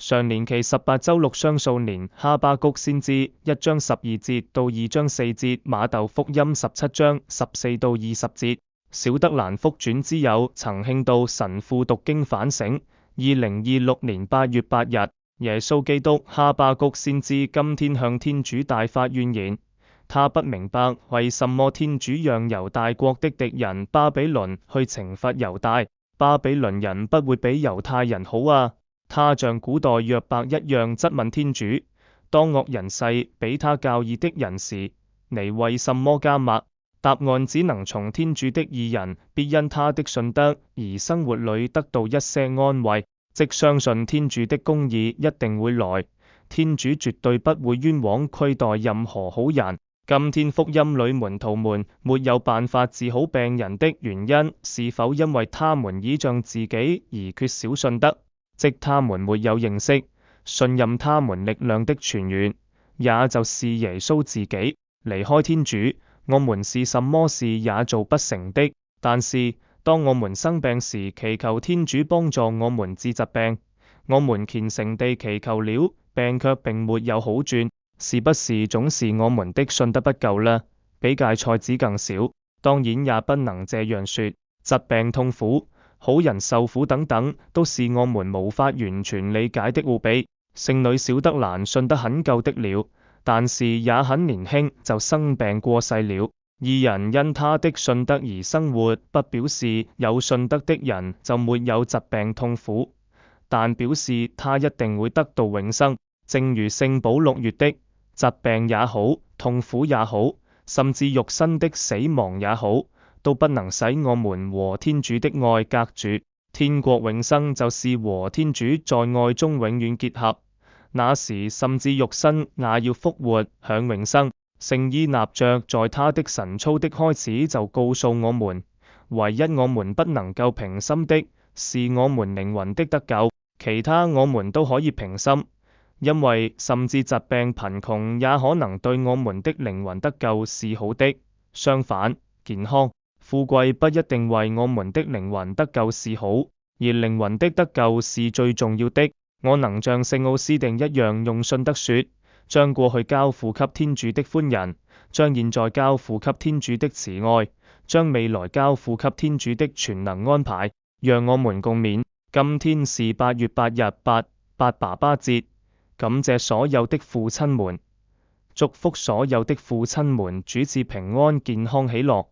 常年期18周六雙數年，哈巴谷先知1章12節到2章4節，馬竇福音17章14到20節。小德蘭福傳之友曾慶道神父讀經反省。2026年8月8日，耶穌基督哈巴谷先知今天向天主大發怨言，他不明白為什麼天主讓猶大國的敵人巴比倫去懲罰猶大。巴比倫人不會比猶太人好啊！他像古代約伯一樣質問天主：當惡人勢比他較義的人時，你為什麼緘默？答案只能從天主的義人必因他的信德而生活裏得到一些安慰，即相信天主的公義一定會來，天主絕對不會冤枉虧待任何好人。今天福音裏門徒們沒有辦法治好病人的原因，是否因為他們倚仗自己而缺少信德，即他們沒有認識、信任他們力量的泉源，也就是耶穌自己。離開天主，我們是什麼事也做不成的。但是當我們生病時，祈求天主幫助我們治疾病，我們虔誠地祈求了，病卻並沒有好轉，是不是總是我們的信德不夠呢？比芥菜籽更少。當然也不能這樣說，疾病痛苦、好人受苦等等，都是我們無法完全理解的奧秘。聖女小德蘭信得很夠的了，但是也很年輕就生病過世了。義人因他的信德而生活，不表示有信德的人就沒有疾病痛苦，但表示他一定會得到永生。正如聖保祿說的，疾病也好，痛苦也好，甚至肉身的死亡也好，都不能使我們和天主的愛隔絕。天國永生就是和天主在愛中永遠結合，那時甚至肉身也要復活享永生。聖依納爵在他的神操的開始就告訴我們，唯一我們不能夠平心的是我們靈魂的得救，其他我們都可以平心。因為甚至疾病貧窮也可能對我們的靈魂得救是好的，相反，健康富貴不一定為我們的靈魂得救是好，而靈魂的得救是最重要的。我能像聖奧斯定一樣用信德說，將過去交付給天主的寬仁，將現在交付給天主的慈愛，將未來交付給天主的全能安排。讓我們共勉。今天是8月8日8爸爸節。感謝所有的父親們，祝福所有的父親們主賜平安、健康、喜樂。